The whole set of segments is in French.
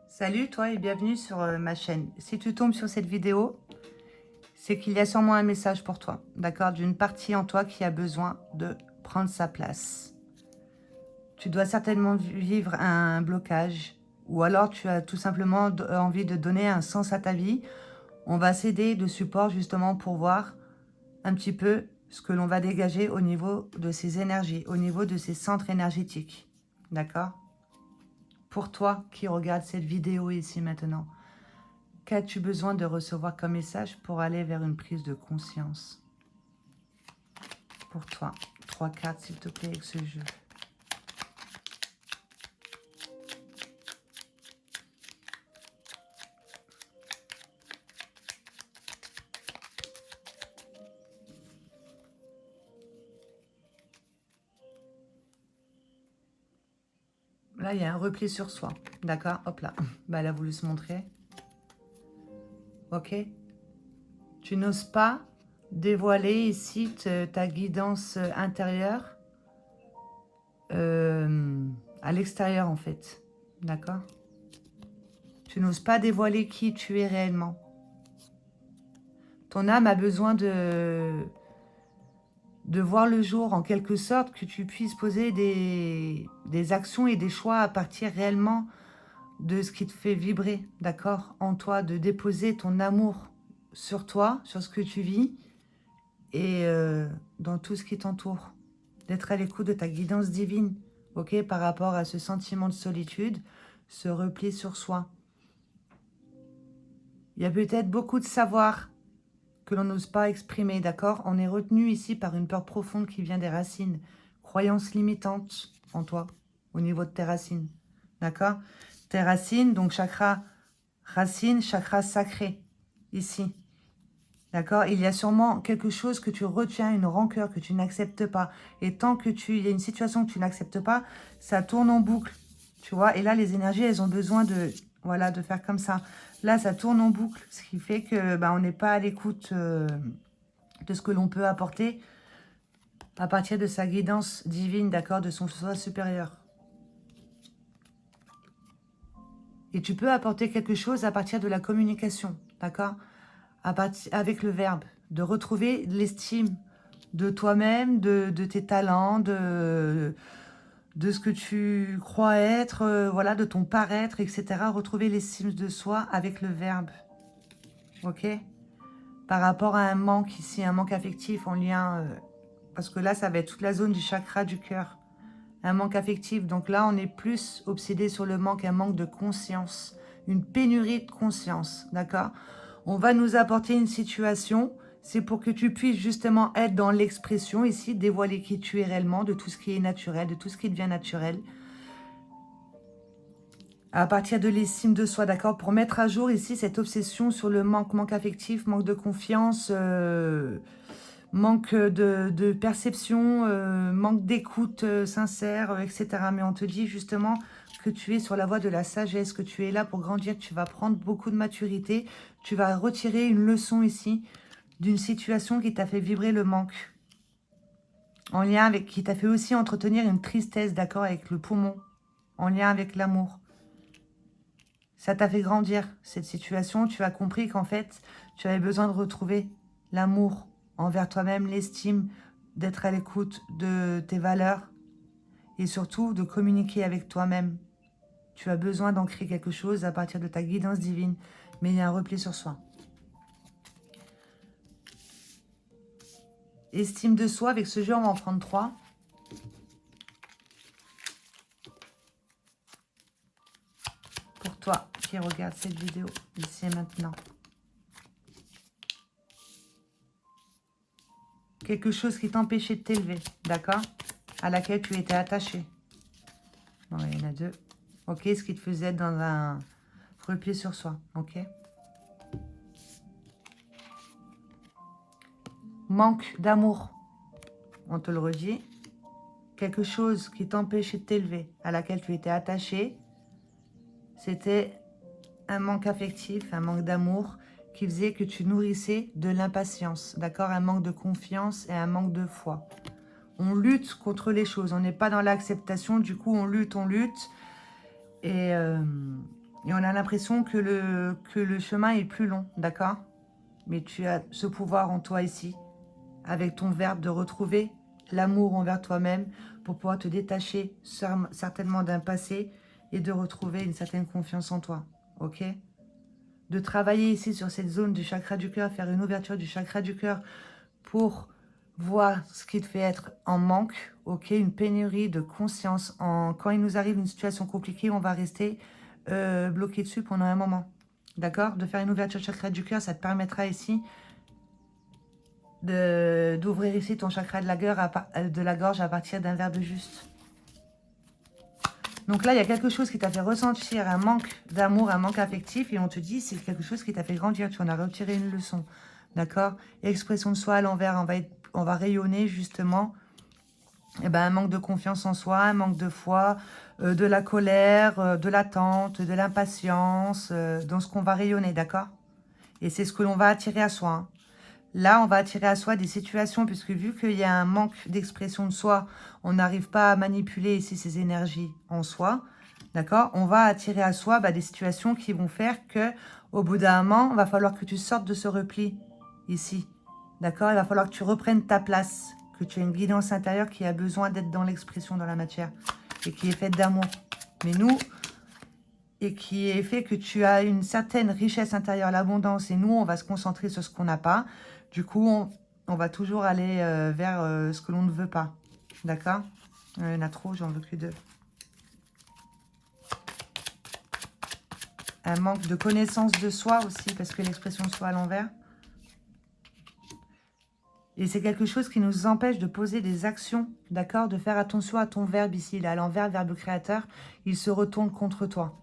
Salut toi et bienvenue sur ma chaîne. Si tu tombes sur cette vidéo, c'est qu'il y a sûrement un message pour toi, d'accord? D'une partie en toi qui a besoin de prendre sa place. Tu dois certainement vivre un blocage ou alors tu as tout simplement envie de donner un sens à ta vie. On va s'aider de support justement pour voir un petit peu ce que l'on va dégager au niveau de ces énergies, au niveau de ces centres énergétiques, d'accord? Pour toi qui regarde cette vidéo ici maintenant, qu'as-tu besoin de recevoir comme message pour aller vers une prise de conscience? Pour toi, 3 cartes s'il te plaît avec ce jeu. Là, il y a un repli sur soi. D'accord? Hop là. Bah, elle a voulu se montrer. Ok? Tu n'oses pas dévoiler ici ta guidance intérieure à l'extérieur, en fait. D'accord? Tu n'oses pas dévoiler qui tu es réellement. Ton âme a besoin de voir le jour, en quelque sorte, que tu puisses poser des actions et des choix à partir réellement de ce qui te fait vibrer, d'accord, en toi, de déposer ton amour sur toi, sur ce que tu vis et dans tout ce qui t'entoure, d'être à l'écoute de ta guidance divine, ok, par rapport à ce sentiment de solitude, ce repli sur soi. Il y a peut-être beaucoup de savoir que l'on n'ose pas exprimer, d'accord? On est retenu ici par une peur profonde qui vient des racines, croyances limitantes en toi, au niveau de tes racines, d'accord? Tes racines, donc chakra racine, chakra sacré, ici, d'accord? Il y a sûrement quelque chose que tu retiens, une rancœur que tu n'acceptes pas. Et tant que il y a une situation que tu n'acceptes pas, ça tourne en boucle, tu vois? Et là, les énergies, elles ont besoin de, voilà, de faire comme ça. Là, ça tourne en boucle, ce qui fait que bah, on n'est pas à l'écoute de ce que l'on peut apporter à partir de sa guidance divine, d'accord, de son soi supérieur. Et tu peux apporter quelque chose à partir de la communication, d'accord, avec le verbe, de retrouver l'estime de toi-même, de tes talents, de ce que tu crois être, voilà, de ton paraître, etc. Retrouver l'estime de soi avec le verbe, ok? Par rapport à un manque ici, un manque affectif en lien, parce que là, ça va être toute la zone du chakra du cœur, un manque affectif. Donc là, on est plus obsédé sur le manque, un manque de conscience, une pénurie de conscience, d'accord? On va nous apporter une situation, c'est pour que tu puisses justement être dans l'expression ici, dévoiler qui tu es réellement, de tout ce qui est naturel, de tout ce qui devient naturel, à partir de l'estime de soi, d'accord? Pour mettre à jour ici cette obsession sur le manque affectif, manque de confiance, manque de perception, manque d'écoute sincère, etc. Mais on te dit justement que tu es sur la voie de la sagesse, que tu es là pour grandir, que tu vas prendre beaucoup de maturité, tu vas retirer une leçon ici d'une situation qui t'a fait vibrer le manque, en lien avec, qui t'a fait aussi entretenir une tristesse, d'accord, avec le poumon, en lien avec l'amour. Ça t'a fait grandir, cette situation. Tu as compris qu'en fait, tu avais besoin de retrouver l'amour envers toi-même, l'estime, d'être à l'écoute de tes valeurs et surtout de communiquer avec toi-même. Tu as besoin d'ancrer quelque chose à partir de ta guidance divine, mais il y a un repli sur soi. Estime de soi, avec ce jeu, on va en prendre 3. Pour toi qui regarde cette vidéo, ici et maintenant. Quelque chose qui t'empêchait de t'élever, d'accord? À laquelle tu étais attaché. Bon, il y en a 2. Ok, ce qui te faisait être dans un repli sur soi, ok? Manque d'amour, on te le redit. Quelque chose qui t'empêchait de t'élever, à laquelle tu étais attaché, c'était un manque affectif, un manque d'amour qui faisait que tu nourrissais de l'impatience, d'accord? Un manque de confiance et un manque de foi. On lutte contre les choses, on n'est pas dans l'acceptation, du coup on lutte. Et Et on a l'impression que le chemin est plus long, d'accord? Mais tu as ce pouvoir en toi ici, avec ton verbe, de retrouver l'amour envers toi-même pour pouvoir te détacher certainement d'un passé et de retrouver une certaine confiance en toi, ok? De travailler ici sur cette zone du chakra du cœur, faire une ouverture du chakra du cœur pour voir ce qui te fait être en manque, ok? Une pénurie de conscience. Quand il nous arrive une situation compliquée, on va rester bloqué dessus pendant un moment, d'accord? De faire une ouverture du chakra du cœur, ça te permettra ici d'ouvrir ici ton chakra de la gorge à partir d'un verbe juste. Donc là, il y a quelque chose qui t'a fait ressentir un manque d'amour, un manque affectif, et on te dit c'est quelque chose qui t'a fait grandir, tu en as retiré une leçon, d'accord? Expression de soi à l'envers, on va rayonner justement un manque de confiance en soi, un manque de foi, de la colère, de l'attente, de l'impatience, dans ce qu'on va rayonner, d'accord? Et c'est ce que l'on va attirer à soi, hein. Là, on va attirer à soi des situations, puisque vu qu'il y a un manque d'expression de soi, on n'arrive pas à manipuler ici ces énergies en soi, d'accord? On va attirer à soi des situations qui vont faire que, au bout d'un moment, il va falloir que tu sortes de ce repli ici, d'accord? Il va falloir que tu reprennes ta place, que tu aies une guidance intérieure qui a besoin d'être dans l'expression, dans la matière, et qui est faite d'amour. Mais nous, et qui est fait que tu as une certaine richesse intérieure, l'abondance, et nous, on va se concentrer sur ce qu'on n'a pas. Du coup, on va toujours aller vers ce que l'on ne veut pas. D'accord? Il y en a trop, j'en veux que deux. Un manque de connaissance de soi aussi, parce que l'expression de soi à l'envers. Et c'est quelque chose qui nous empêche de poser des actions, d'accord? De faire attention à ton verbe ici, là, à l'envers, verbe créateur, il se retourne contre toi.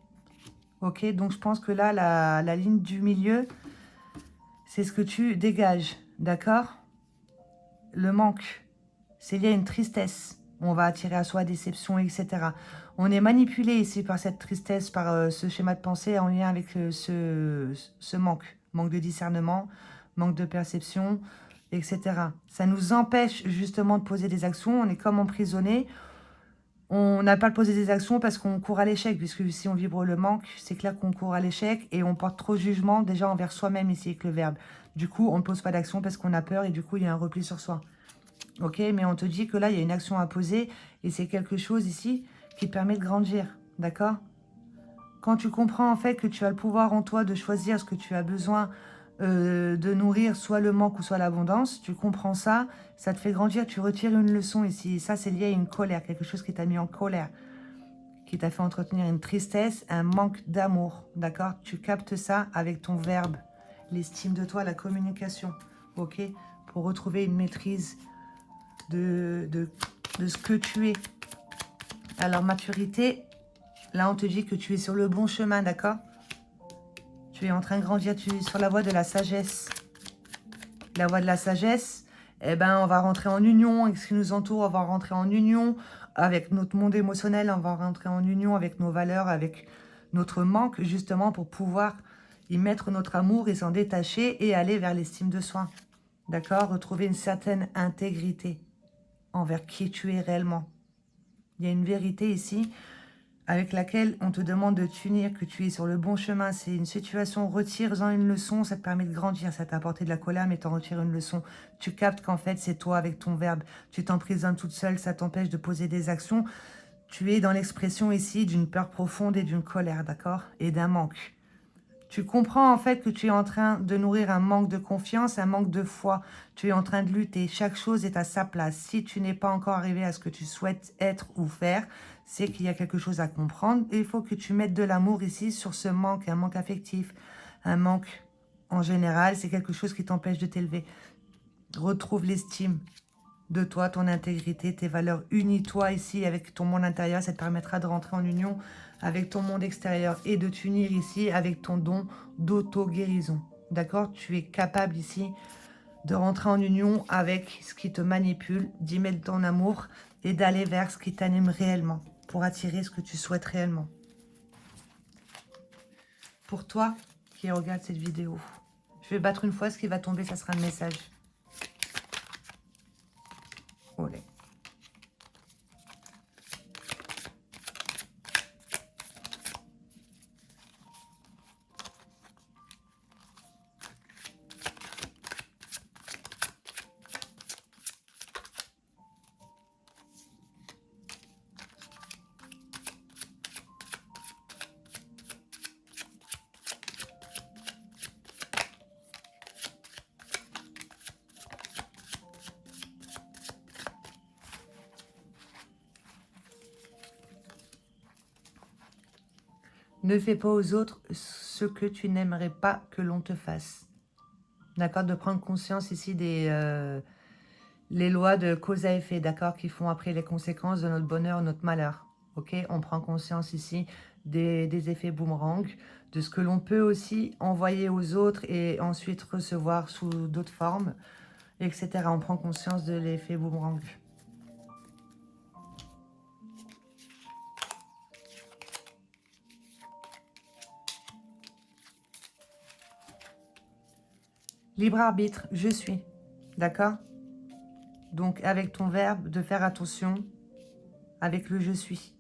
Ok? Donc, je pense que là, la ligne du milieu, c'est ce que tu dégages, d'accord? Le manque, c'est lié à une tristesse. On va attirer à soi déception, etc. On est manipulé ici par cette tristesse, par ce schéma de pensée en lien avec ce manque. Manque de discernement, manque de perception, etc. Ça nous empêche justement de poser des actions. On est comme emprisonné. On n'a pas à poser des actions parce qu'on court à l'échec, puisque si on vibre le manque, c'est clair qu'on court à l'échec et on porte trop de jugement déjà envers soi-même ici avec le verbe. Du coup, on ne pose pas d'action parce qu'on a peur et du coup, il y a un repli sur soi. Ok, mais on te dit que là, il y a une action à poser et c'est quelque chose ici qui te permet de grandir, d'accord? Quand tu comprends en fait que tu as le pouvoir en toi de choisir ce que tu as besoin de nourrir, soit le manque ou soit l'abondance, tu comprends ça, ça te fait grandir, tu retires une leçon ici. Et ça, c'est lié à une colère, quelque chose qui t'a mis en colère, qui t'a fait entretenir une tristesse, un manque d'amour, d'accord? Tu captes ça avec ton verbe, l'estime de toi, la communication, ok? Pour retrouver une maîtrise de ce que tu es. Alors, maturité, là, on te dit que tu es sur le bon chemin, d'accord? Tu es en train de grandir, tu es sur la voie de la sagesse. La voie de la sagesse, eh ben, on va rentrer en union avec ce qui nous entoure, on va rentrer en union avec notre monde émotionnel, on va rentrer en union avec nos valeurs, avec notre manque, justement, pour pouvoir y mettre notre amour et s'en détacher et aller vers l'estime de soi. D'accord? Retrouver une certaine intégrité envers qui tu es réellement. Il y a une vérité ici avec laquelle on te demande de t'unir, que tu es sur le bon chemin. C'est une situation, retire-en une leçon, ça te permet de grandir. Ça t'a apporté de la colère, mais t'en retires une leçon. Tu captes qu'en fait, c'est toi avec ton verbe. Tu t'emprisonnes toute seule, ça t'empêche de poser des actions. Tu es dans l'expression ici d'une peur profonde et d'une colère, d'accord? Et d'un manque. Tu comprends en fait que tu es en train de nourrir un manque de confiance, un manque de foi. Tu es en train de lutter. Chaque chose est à sa place. Si tu n'es pas encore arrivé à ce que tu souhaites être ou faire, c'est qu'il y a quelque chose à comprendre. Et il faut que tu mettes de l'amour ici sur ce manque, un manque affectif, un manque en général. C'est quelque chose qui t'empêche de t'élever. Retrouve l'estime de toi, ton intégrité, tes valeurs. Unis-toi ici avec ton monde intérieur. Ça te permettra de rentrer en union avec ton monde extérieur et de t'unir ici avec ton don d'auto-guérison. D'accord? Tu es capable ici de rentrer en union avec ce qui te manipule, d'y mettre ton amour et d'aller vers ce qui t'anime réellement pour attirer ce que tu souhaites réellement. Pour toi qui regarde cette vidéo, je vais battre une fois, ce qui va tomber, ça sera le message. Olé. Ne fais pas aux autres ce que tu n'aimerais pas que l'on te fasse. D'accord? De prendre conscience ici des les lois de cause à effet, d'accord? Qui font après les conséquences de notre bonheur ou notre malheur. Ok? On prend conscience ici des effets boomerang, de ce que l'on peut aussi envoyer aux autres et ensuite recevoir sous d'autres formes, etc. On prend conscience de l'effet boomerang. Libre arbitre, je suis. D'accord? Donc, avec ton verbe, de faire attention avec le « je suis ».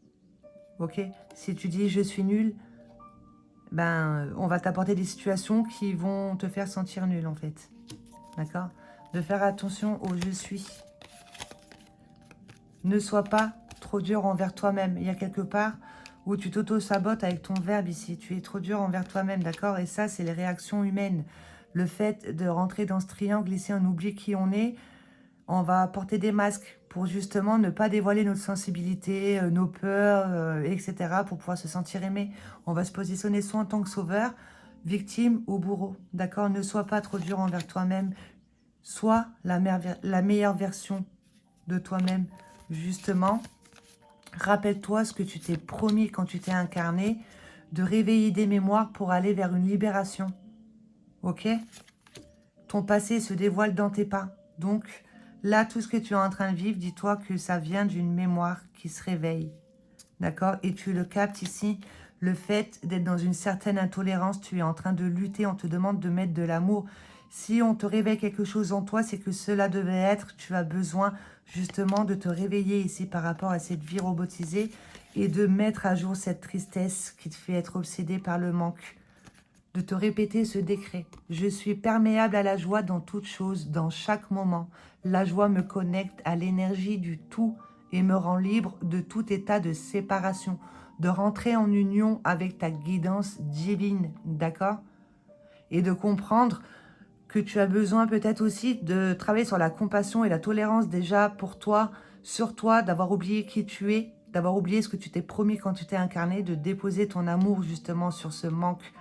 Ok? Si tu dis « je suis nul », ben, on va t'apporter des situations qui vont te faire sentir nul, en fait. D'accord? De faire attention au « je suis ». Ne sois pas trop dur envers toi-même. Il y a quelque part où tu t'auto-sabotes avec ton verbe ici. Tu es trop dur envers toi-même, d'accord? Et ça, c'est les réactions humaines. Le fait de rentrer dans ce triangle ici, on oublie qui on est. On va porter des masques pour justement ne pas dévoiler notre sensibilité, nos peurs, etc. pour pouvoir se sentir aimé. On va se positionner soit en tant que sauveur, victime ou bourreau. D'accord? Ne sois pas trop dur envers toi-même. Sois la meilleure version de toi-même. Justement, rappelle-toi ce que tu t'es promis quand tu t'es incarné, de réveiller des mémoires pour aller vers une libération. Ok? Ton passé se dévoile dans tes pas. Donc, là, tout ce que tu es en train de vivre, dis-toi que ça vient d'une mémoire qui se réveille. D'accord? Et tu le captes ici, le fait d'être dans une certaine intolérance, tu es en train de lutter, on te demande de mettre de l'amour. Si on te réveille quelque chose en toi, c'est que cela devait être, tu as besoin justement de te réveiller ici par rapport à cette vie robotisée et de mettre à jour cette tristesse qui te fait être obsédé par le manque. De te répéter ce décret. Je suis perméable à la joie dans toute chose, dans chaque moment. La joie me connecte à l'énergie du tout et me rend libre de tout état de séparation, de rentrer en union avec ta guidance divine, d'accord? Et de comprendre que tu as besoin peut-être aussi de travailler sur la compassion et la tolérance déjà pour toi, sur toi, d'avoir oublié qui tu es, d'avoir oublié ce que tu t'es promis quand tu t'es incarné, de déposer ton amour justement sur ce manque.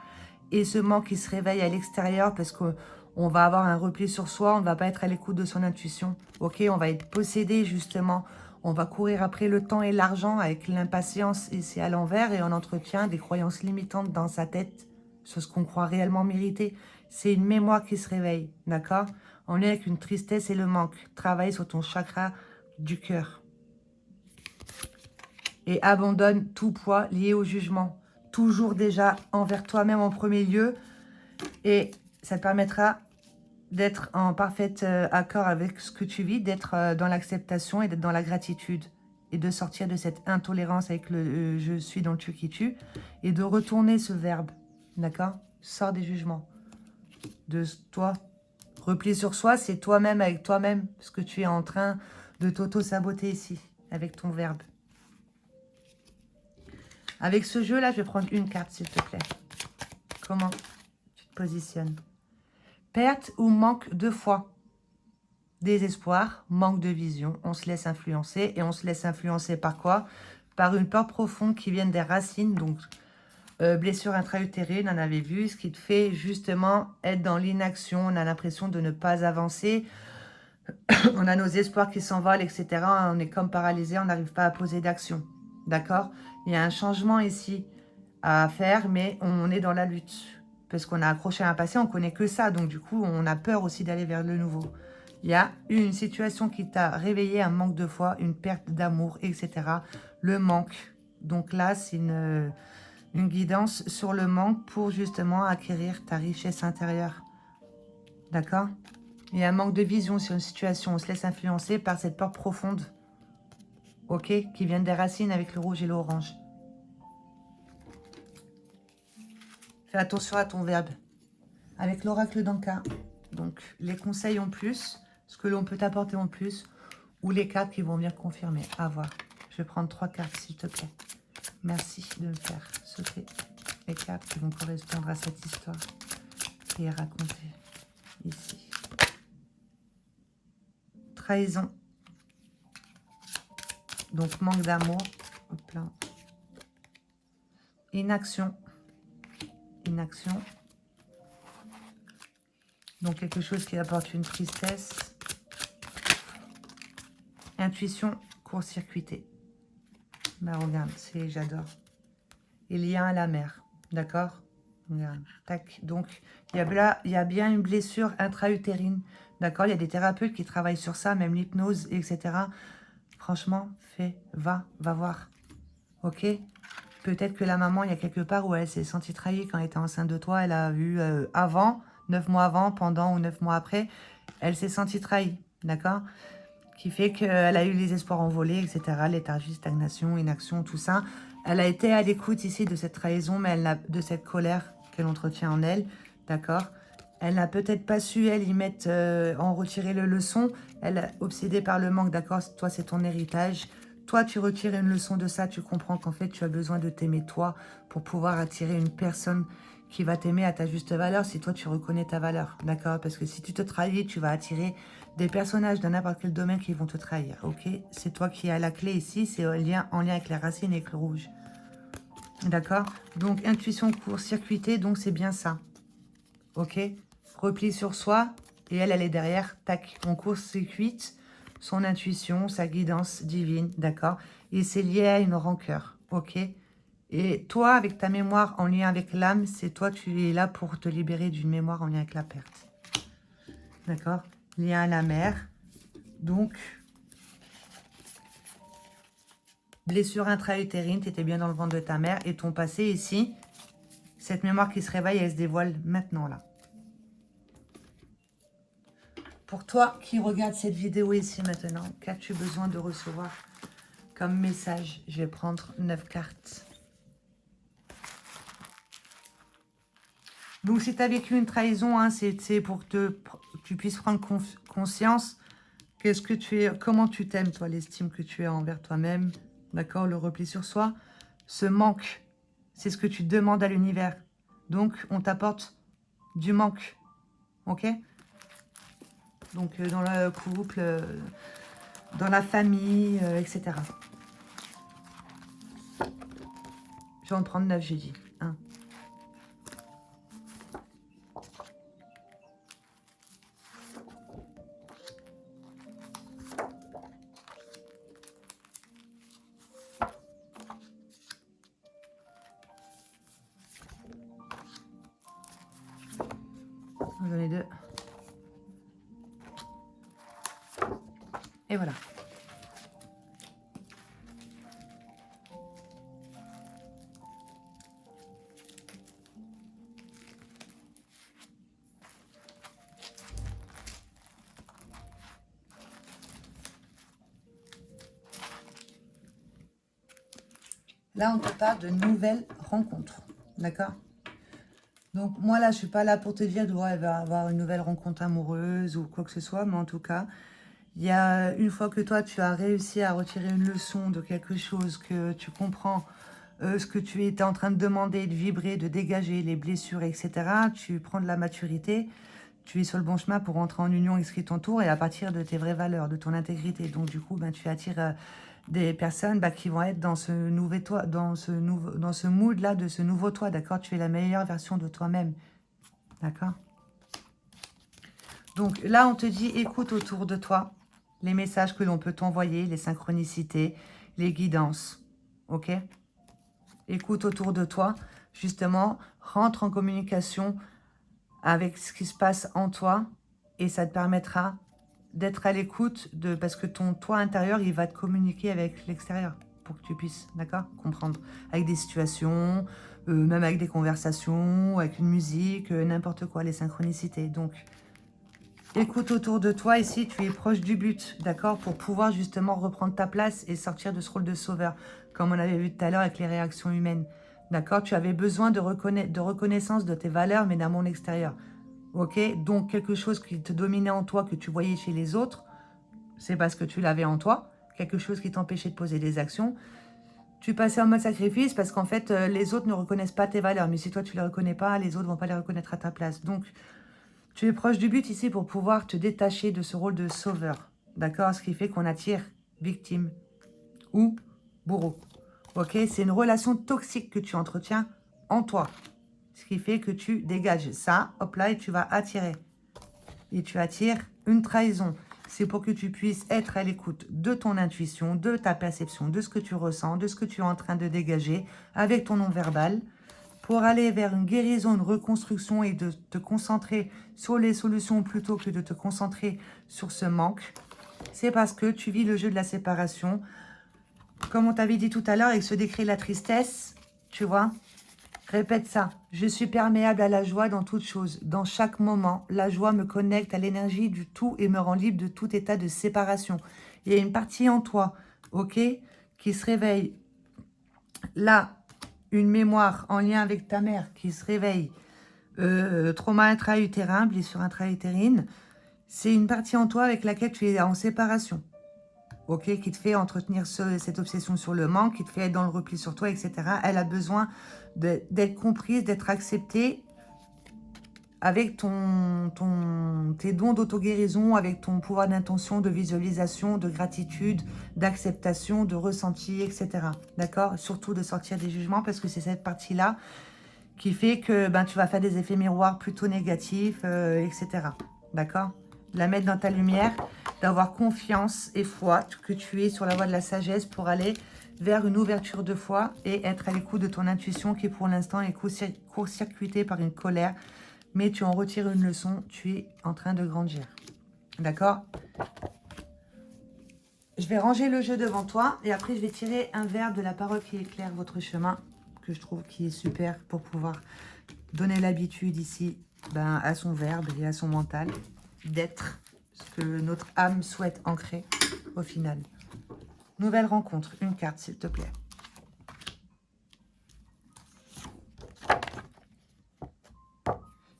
Et ce manque qui se réveille à l'extérieur parce qu'on va avoir un repli sur soi, on ne va pas être à l'écoute de son intuition. Ok, on va être possédé justement. On va courir après le temps et l'argent avec l'impatience et c'est à l'envers et on entretient des croyances limitantes dans sa tête sur ce qu'on croit réellement mériter. C'est une mémoire qui se réveille, d'accord? On est avec une tristesse et le manque. Travaille sur ton chakra du cœur. Et abandonne tout poids lié au jugement. Toujours déjà envers toi-même en premier lieu. Et ça te permettra d'être en parfait accord avec ce que tu vis, d'être dans l'acceptation et d'être dans la gratitude. Et de sortir de cette intolérance avec le je suis dans le tu qui tue. Et de retourner ce verbe. D'accord? Sors des jugements. De toi. Repli sur soi, c'est toi-même avec toi-même. Parce que tu es en train de t'auto-saboter ici. Avec ton verbe. Avec ce jeu-là, je vais prendre une carte, s'il te plaît. Comment tu te positionnes? Perte ou manque de foi? Désespoir, manque de vision. On se laisse influencer. Et on se laisse influencer par quoi? Par une peur profonde qui vient des racines. Donc, blessure intra-utérine, on en avait vu. Ce qui te fait justement être dans l'inaction. On a l'impression de ne pas avancer. On a nos espoirs qui s'envolent, etc. On est comme paralysé. On n'arrive pas à poser d'action. D'accord? Il y a un changement ici à faire, mais on est dans la lutte. Parce qu'on a accroché à un passé, on ne connaît que ça. Donc, du coup, on a peur aussi d'aller vers le nouveau. Il y a une situation qui t'a réveillé, un manque de foi, une perte d'amour, etc. Le manque. Donc là, c'est une guidance sur le manque pour justement acquérir ta richesse intérieure. D'accord? Il y a un manque de vision sur une situation. On se laisse influencer par cette peur profonde. Ok? Qui vient des racines avec le rouge et l'orange. Fais attention à ton verbe. Avec l'oracle d'Anka. Donc, les conseils en plus, ce que l'on peut t'apporter en plus, ou les cartes qui vont venir confirmer. À voir. Je vais prendre 3 cartes, s'il te plaît. Merci de me faire sauter les cartes qui vont correspondre à cette histoire qui est racontée ici. Trahison. Donc, manque d'amour. Hop là. Inaction. inaction. Donc quelque chose qui apporte une tristesse. Intuition court-circuitée. Ben regarde, j'adore. Et lien à la mer, d'accord? Regarde, tac. Donc il y a bien une blessure intra-utérine, d'accord? Il y a des thérapeutes qui travaillent sur ça, même l'hypnose, etc. Franchement, va voir, ok? Peut-être que la maman, il y a quelque part où elle s'est sentie trahie quand elle était enceinte de toi, elle a eu avant, 9 mois avant, pendant ou 9 mois après, elle s'est sentie trahie, d'accord? Qui fait qu'elle a eu les espoirs envolés, etc., léthargie, stagnation, inaction, tout ça. Elle a été à l'écoute ici de cette trahison, mais de cette colère qu'elle entretient en elle, d'accord? Elle n'a peut-être pas su, elle, y mettre, en retirer le leçon. Elle est obsédée par le manque, d'accord? Toi, c'est ton héritage. Toi, tu retires une leçon de ça, tu comprends qu'en fait, tu as besoin de t'aimer toi pour pouvoir attirer une personne qui va t'aimer à ta juste valeur si toi, tu reconnais ta valeur, d'accord? Parce que si tu te trahis, tu vas attirer des personnages dans n'importe quel domaine qui vont te trahir, ok? C'est toi qui as la clé ici, c'est en lien avec les racines et avec le rouge. D'accord? Donc, intuition court-circuitée, donc c'est bien ça. Ok? Repli sur soi, et elle est derrière, tac, on court-circuite son intuition, sa guidance divine, d'accord? Et c'est lié à une rancœur, ok? Et toi, avec ta mémoire en lien avec l'âme, c'est toi, tu es là pour te libérer d'une mémoire en lien avec la perte. D'accord? Lien à la mer. Donc, blessure intra-utérine, tu étais bien dans le ventre de ta mère. Et ton passé ici, cette mémoire qui se réveille, elle se dévoile maintenant là. Pour toi qui regarde cette vidéo ici maintenant, qu'as-tu besoin de recevoir comme message? Je vais prendre 9 cartes. Donc, si tu as vécu une trahison, hein, c'est pour que tu puisses prendre conscience. Qu'est-ce que tu es, comment tu t'aimes, toi, l'estime que tu as envers toi-même, d'accord, le repli sur soi. Ce manque, c'est ce que tu demandes à l'univers. Donc, on t'apporte du manque, ok? Donc, dans le couple, dans la famille, etc. Je vais en prendre 9, j'ai dit. 1. J'en ai 2. Et voilà. Là, on te parle de nouvelles rencontres, d'accord? Donc, moi, là, je ne suis pas là pour te dire, ouais, elle va avoir une nouvelle rencontre amoureuse ou quoi que ce soit, mais en tout cas, il y a une fois que toi, tu as réussi à retirer une leçon de quelque chose, que tu comprends ce que tu étais en train de demander, de vibrer, de dégager, les blessures, etc., tu prends de la maturité, tu es sur le bon chemin pour entrer en union avec ce qui t'entoure et à partir de tes vraies valeurs, de ton intégrité. Donc, du coup, ben, tu attires des personnes qui vont être dans ce nouveau toi, dans ce mood-là, de ce nouveau toi, d'accord? Tu es la meilleure version de toi-même, d'accord? Donc là, on te dit, écoute autour de toi les messages que l'on peut t'envoyer, les synchronicités, les guidances, ok? Écoute autour de toi, justement, rentre en communication avec ce qui se passe en toi et ça te permettra d'être à l'écoute parce que ton toi intérieur, il va te communiquer avec l'extérieur pour que tu puisses, d'accord, comprendre. Avec des situations, même avec des conversations, avec une musique, n'importe quoi, les synchronicités. Donc, écoute autour de toi ici, tu es proche du but, d'accord, pour pouvoir justement reprendre ta place et sortir de ce rôle de sauveur, comme on avait vu tout à l'heure avec les réactions humaines. D'accord, tu avais besoin de reconnaissance de tes valeurs, mais d'un monde extérieur. Ok, donc quelque chose qui te dominait en toi, que tu voyais chez les autres, c'est parce que tu l'avais en toi. Quelque chose qui t'empêchait de poser des actions. Tu passais en mode sacrifice parce qu'en fait, les autres ne reconnaissent pas tes valeurs. Mais si toi, tu ne les reconnais pas, les autres ne vont pas les reconnaître à ta place. Donc, tu es proche du but ici pour pouvoir te détacher de ce rôle de sauveur. D'accord? Ce qui fait qu'on attire victime ou bourreau. Ok? C'est une relation toxique que tu entretiens en toi. Ce qui fait que tu dégages ça, hop là, et tu vas attirer. Et tu attires une trahison. C'est pour que tu puisses être à l'écoute de ton intuition, de ta perception, de ce que tu ressens, de ce que tu es en train de dégager avec ton non-verbal, pour aller vers une guérison, une reconstruction et de te concentrer sur les solutions plutôt que de te concentrer sur ce manque. C'est parce que tu vis le jeu de la séparation. Comme on t'avait dit tout à l'heure avec ce décret de la tristesse, tu vois, répète ça. Je suis perméable à la joie dans toute chose. Dans chaque moment, la joie me connecte à l'énergie du tout et me rend libre de tout état de séparation. Il y a une partie en toi, ok, qui se réveille. Là, une mémoire en lien avec ta mère qui se réveille. Trauma intra-utérin, blessure intra-utérine. C'est une partie en toi avec laquelle tu es en séparation. Ok, qui te fait entretenir cette obsession sur le manque, qui te fait être dans le repli sur toi, etc. Elle a besoin d'être comprise, d'être acceptée avec tes dons d'auto-guérison, avec ton pouvoir d'intention, de visualisation, de gratitude, d'acceptation, de ressenti, etc. D'accord? Surtout de sortir des jugements parce que c'est cette partie-là qui fait que tu vas faire des effets miroirs plutôt négatifs, etc. D'accord? La mettre dans ta lumière, d'avoir confiance et foi que tu es sur la voie de la sagesse pour aller vers une ouverture de foi et être à l'écoute de ton intuition qui pour l'instant est court-circuitée par une colère, mais tu en retires une leçon, tu es en train de grandir. D'accord? Je vais ranger le jeu devant toi et après je vais tirer un verre de la parole qui éclaire votre chemin, que je trouve qui est super pour pouvoir donner l'habitude ici à son verbe et à son mental d'être ce que notre âme souhaite ancrer au final. Nouvelle rencontre, une carte s'il te plaît.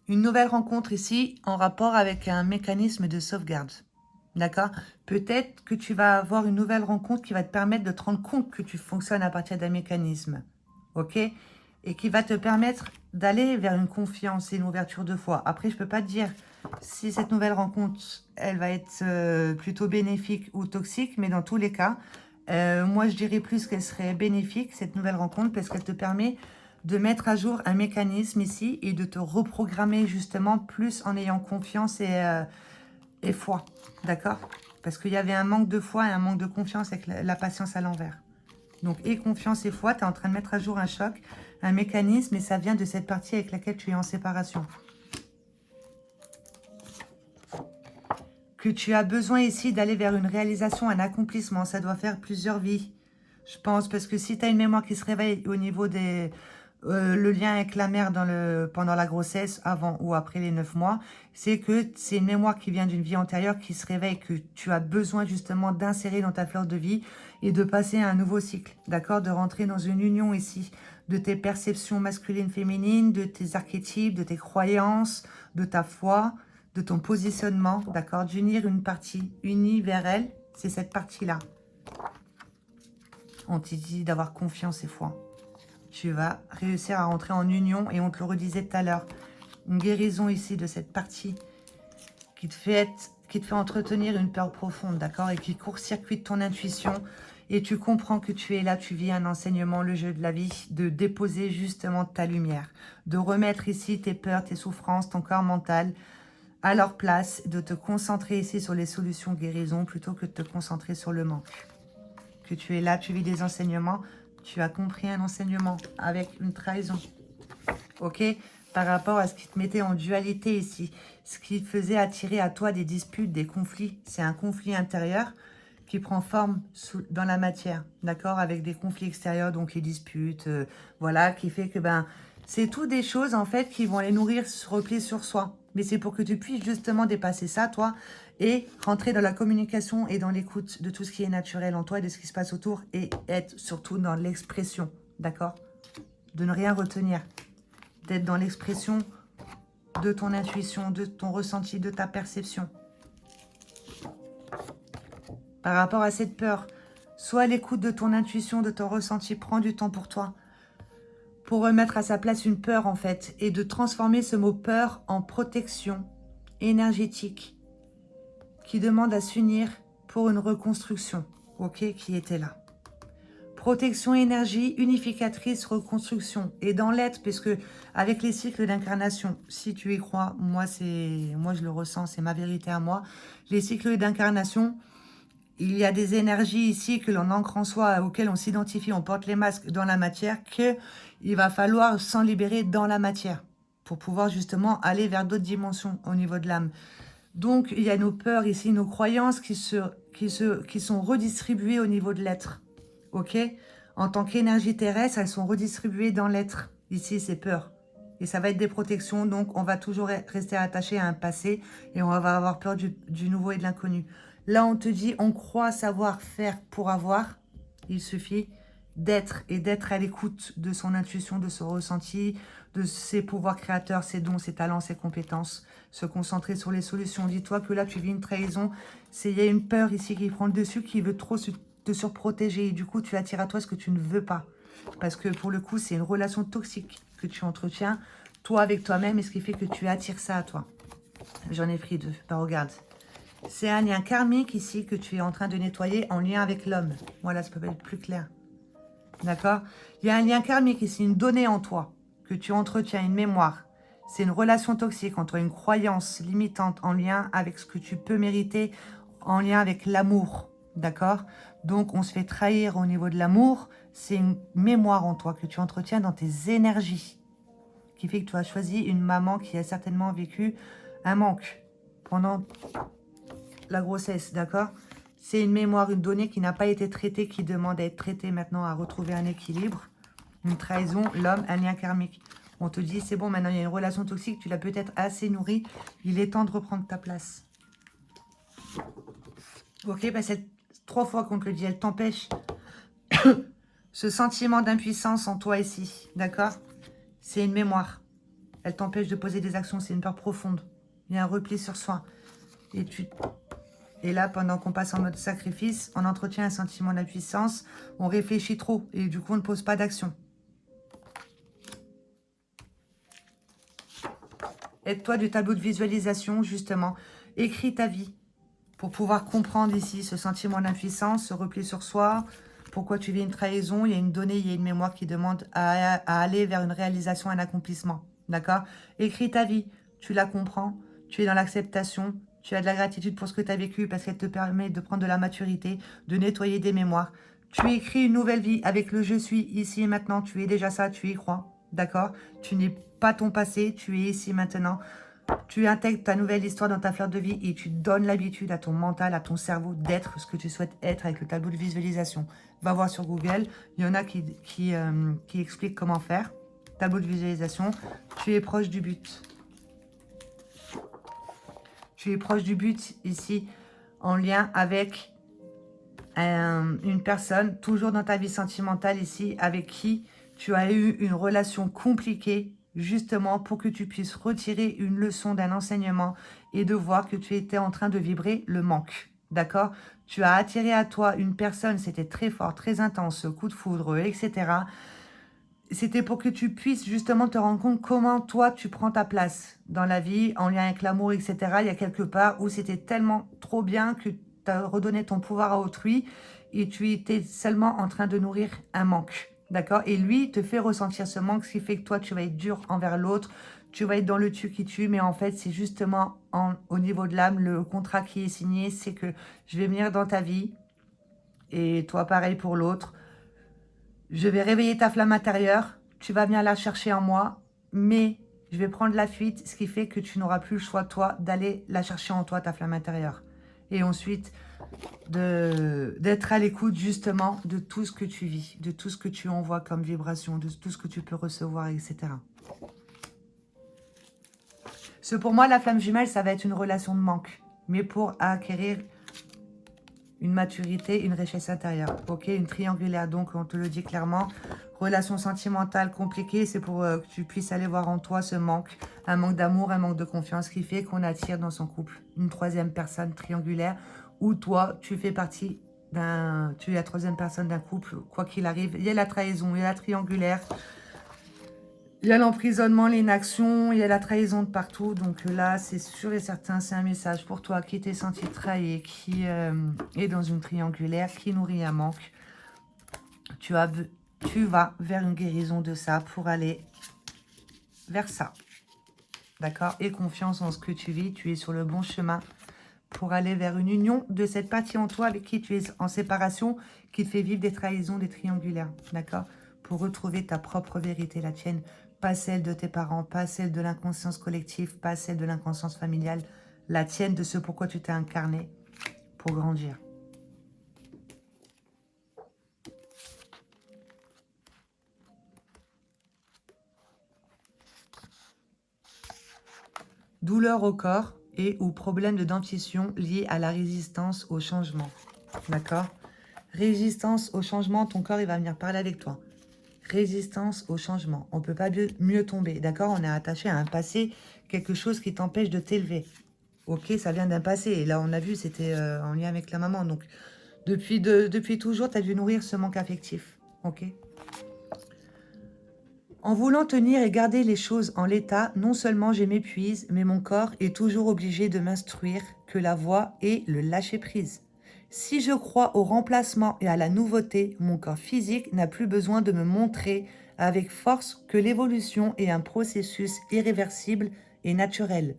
Une nouvelle rencontre ici en rapport avec un mécanisme de sauvegarde. D'accord? Peut-être que tu vas avoir une nouvelle rencontre qui va te permettre de te rendre compte que tu fonctionnes à partir d'un mécanisme. Ok? Et qui va te permettre d'aller vers une confiance et une ouverture de foi. Après, je ne peux pas te dire si cette nouvelle rencontre, elle va être plutôt bénéfique ou toxique, mais dans tous les cas, moi, je dirais plus qu'elle serait bénéfique, cette nouvelle rencontre, parce qu'elle te permet de mettre à jour un mécanisme ici et de te reprogrammer justement plus en ayant confiance et foi. D'accord? Parce qu'il y avait un manque de foi et un manque de confiance avec la patience à l'envers. Donc, et confiance et foi, tu es en train de mettre à jour un choc, un mécanisme, et ça vient de cette partie avec laquelle tu es en séparation. Que tu as besoin ici d'aller vers une réalisation, un accomplissement. Ça doit faire plusieurs vies, je pense, parce que si tu as une mémoire qui se réveille au niveau des... le lien avec la mère pendant la grossesse, avant ou après les 9 mois, c'est que c'est une mémoire qui vient d'une vie antérieure qui se réveille, que tu as besoin justement d'insérer dans ta fleur de vie et de passer à un nouveau cycle, d'accord? De rentrer dans une union ici de tes perceptions masculines, féminines, de tes archétypes, de tes croyances, de ta foi, de ton positionnement, d'accord? D'unir une partie unie vers elle, c'est cette partie-là. On te dit d'avoir confiance et foi. Tu vas réussir à rentrer en union, et on te le redisait tout à l'heure, une guérison ici de cette partie qui te fait entretenir une peur profonde, d'accord? Et qui court-circuite ton intuition, et tu comprends que tu es là, tu vis un enseignement, le jeu de la vie, de déposer justement ta lumière, de remettre ici tes peurs, tes souffrances, ton corps mental à leur place, de te concentrer ici sur les solutions guérison plutôt que de te concentrer sur le manque. Que tu es là, tu vis des enseignements, tu as compris un enseignement avec une trahison, ok? Par rapport à ce qui te mettait en dualité ici, ce qui te faisait attirer à toi des disputes, des conflits. C'est un conflit intérieur qui prend forme dans la matière, d'accord? Avec des conflits extérieurs, donc les disputes, voilà, qui fait que c'est tout des choses en fait qui vont aller nourrir ce repli sur soi. Mais c'est pour que tu puisses justement dépasser ça, toi, et rentrer dans la communication et dans l'écoute de tout ce qui est naturel en toi et de ce qui se passe autour, et être surtout dans l'expression, d'accord? De ne rien retenir, d'être dans l'expression de ton intuition, de ton ressenti, de ta perception. Par rapport à cette peur, sois à l'écoute de ton intuition, de ton ressenti, prends du temps pour toi, pour remettre à sa place une peur en fait, et de transformer ce mot peur en protection énergétique, qui demande à s'unir pour une reconstruction, ok, qui était là. Protection, énergie, unificatrice, reconstruction. Et dans l'être, puisque avec les cycles d'incarnation, si tu y crois, moi je le ressens, c'est ma vérité à moi. Les cycles d'incarnation, il y a des énergies ici que l'on ancre en soi, auxquelles on s'identifie, on porte les masques dans la matière, qu'il va falloir s'en libérer dans la matière pour pouvoir justement aller vers d'autres dimensions au niveau de l'âme. Donc, il y a nos peurs ici, nos croyances qui sont redistribuées au niveau de l'être. Ok? En tant qu'énergie terrestre, elles sont redistribuées dans l'être. Ici, c'est peur. Et ça va être des protections, donc on va toujours rester attaché à un passé et on va avoir peur du nouveau et de l'inconnu. Là, on te dit, on croit savoir faire pour avoir. Il suffit d'être et d'être à l'écoute de son intuition, de son ressenti, de ses pouvoirs créateurs, ses dons, ses talents, ses compétences. Se concentrer sur les solutions. Dis-toi que là, tu vis une trahison. Il y a une peur ici qui prend le dessus, qui veut trop te surprotéger. Et du coup, tu attires à toi ce que tu ne veux pas. Parce que pour le coup, c'est une relation toxique que tu entretiens, toi avec toi-même, et ce qui fait que tu attires ça à toi. J'en ai pris deux. Bah, regarde. C'est un lien karmique ici que tu es en train de nettoyer en lien avec l'homme. Voilà, ça peut être plus clair. D'accord? Il y a un lien karmique ici, une donnée en toi que tu entretiens, une mémoire. C'est une relation toxique entre une croyance limitante en lien avec ce que tu peux mériter, en lien avec l'amour. D'accord? Donc, on se fait trahir au niveau de l'amour. C'est une mémoire en toi que tu entretiens dans tes énergies, qui fait que tu as choisi une maman qui a certainement vécu un manque pendant la grossesse, d'accord? C'est une mémoire, une donnée qui n'a pas été traitée, qui demande à être traitée maintenant, à retrouver un équilibre. Une trahison, l'homme, un lien karmique. On te dit, c'est bon, maintenant il y a une relation toxique, tu l'as peut-être assez nourrie, il est temps de reprendre ta place. Ok, bah c'est 3 fois qu'on te le dit, elle t'empêche ce sentiment d'impuissance en toi ici, d'accord? C'est une mémoire. Elle t'empêche de poser des actions, c'est une peur profonde. Il y a un repli sur soi. Et là, pendant qu'on passe en mode sacrifice, on entretient un sentiment d'impuissance, on réfléchit trop et du coup, on ne pose pas d'action. Aide-toi du tableau de visualisation, justement. Écris ta vie pour pouvoir comprendre ici ce sentiment d'impuissance, ce repli sur soi, pourquoi tu vis une trahison. Il y a une donnée, il y a une mémoire qui demande à aller vers une réalisation, un accomplissement. D'accord? Écris ta vie, tu la comprends, tu es dans l'acceptation, tu as de la gratitude pour ce que tu as vécu parce qu'elle te permet de prendre de la maturité, de nettoyer des mémoires. Tu écris une nouvelle vie avec le je suis ici et maintenant. Tu es déjà ça, tu y crois. D'accord? Tu n'es pas ton passé, tu es ici maintenant. Tu intègres ta nouvelle histoire dans ta fleur de vie et tu donnes l'habitude à ton mental, à ton cerveau d'être ce que tu souhaites être avec le tableau de visualisation. Va voir sur Google, il y en a qui expliquent comment faire. Tableau de visualisation, tu es proche du but. Tu es proche du but ici en lien avec une personne, toujours dans ta vie sentimentale ici, avec qui tu as eu une relation compliquée, justement pour que tu puisses retirer une leçon d'un enseignement et de voir que tu étais en train de vibrer le manque. D'accord? Tu as attiré à toi une personne, c'était très fort, très intense, coup de foudre, etc. C'était pour que tu puisses justement te rendre compte comment toi tu prends ta place dans la vie, en lien avec l'amour, etc. Il y a quelque part où c'était tellement trop bien que tu as redonné ton pouvoir à autrui et tu étais seulement en train de nourrir un manque. D'accord? Et lui te fait ressentir ce manque, ce qui fait que toi tu vas être dur envers l'autre, tu vas être dans le tu qui tue, mais en fait c'est justement au niveau de l'âme, le contrat qui est signé, c'est que je vais venir dans ta vie et toi pareil pour l'autre. Je vais réveiller ta flamme intérieure, tu vas venir la chercher en moi, mais je vais prendre la fuite, ce qui fait que tu n'auras plus le choix, toi, d'aller la chercher en toi, ta flamme intérieure. Et ensuite, d'être à l'écoute, justement, de tout ce que tu vis, de tout ce que tu envoies comme vibration, de tout ce que tu peux recevoir, etc. Pour moi, la flamme jumelle, ça va être une relation de manque, mais pour acquérir une maturité, une richesse intérieure, ok, une triangulaire, donc on te le dit clairement, relation sentimentale compliquée, c'est pour que tu puisses aller voir en toi ce manque, un manque d'amour, un manque de confiance qui fait qu'on attire dans son couple une troisième personne triangulaire, où toi, tu fais partie tu es la troisième personne d'un couple, quoi qu'il arrive, il y a la trahison, il y a la triangulaire, il y a l'emprisonnement, l'inaction, il y a la trahison de partout. Donc là, c'est sûr et certain, c'est un message pour toi qui t'es senti trahi, qui est dans une triangulaire, qui nourrit un manque. tu vas vers une guérison de ça pour aller vers ça. D'accord? Et confiance en ce que tu vis, tu es sur le bon chemin pour aller vers une union de cette partie en toi avec qui tu es en séparation, qui te fait vivre des trahisons, des triangulaires. D'accord? Pour retrouver ta propre vérité, la tienne, pas celle de tes parents, pas celle de l'inconscience collective, pas celle de l'inconscience familiale, la tienne de ce pourquoi tu t'es incarné pour grandir. Douleur au corps et ou problème de dentition lié à la résistance au changement. D'accord? Résistance au changement, ton corps, il va venir parler avec toi. Résistance au changement. On ne peut pas mieux tomber. D'accord? On est attaché à un passé, quelque chose qui t'empêche de t'élever. Ok, ça vient d'un passé. Et là, on a vu, c'était en lien avec la maman. Donc, depuis toujours, tu as dû nourrir ce manque affectif. Ok? En voulant tenir et garder les choses en l'état, non seulement je m'épuise, mais mon corps est toujours obligé de m'instruire que la voie est le lâcher-prise. Si je crois au remplacement et à la nouveauté, mon corps physique n'a plus besoin de me montrer avec force que l'évolution est un processus irréversible et naturel.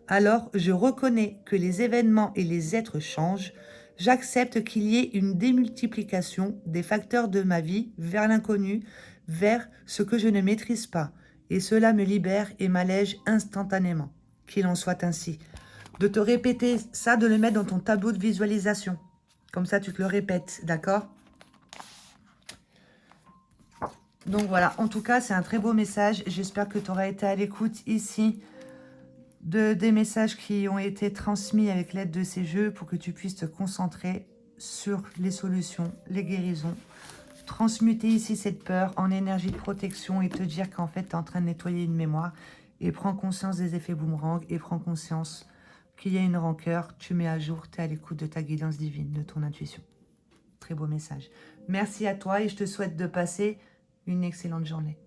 Alors je reconnais que les événements et les êtres changent. J'accepte qu'il y ait une démultiplication des facteurs de ma vie vers l'inconnu, vers ce que je ne maîtrise pas. Et cela me libère et m'allège instantanément. Qu'il en soit ainsi. De te répéter ça, de le mettre dans ton tableau de visualisation. Comme ça, tu te le répètes, d'accord? Donc voilà, en tout cas, c'est un très beau message. J'espère que tu auras été à l'écoute ici des messages qui ont été transmis avec l'aide de ces jeux pour que tu puisses te concentrer sur les solutions, les guérisons. Transmuter ici cette peur en énergie de protection et te dire qu'en fait, tu es en train de nettoyer une mémoire et prends conscience des effets boomerang et prends conscience qu'il y a une rancœur, tu mets à jour, tu es à l'écoute de ta guidance divine, de ton intuition. Très beau message. Merci à toi et je te souhaite de passer une excellente journée.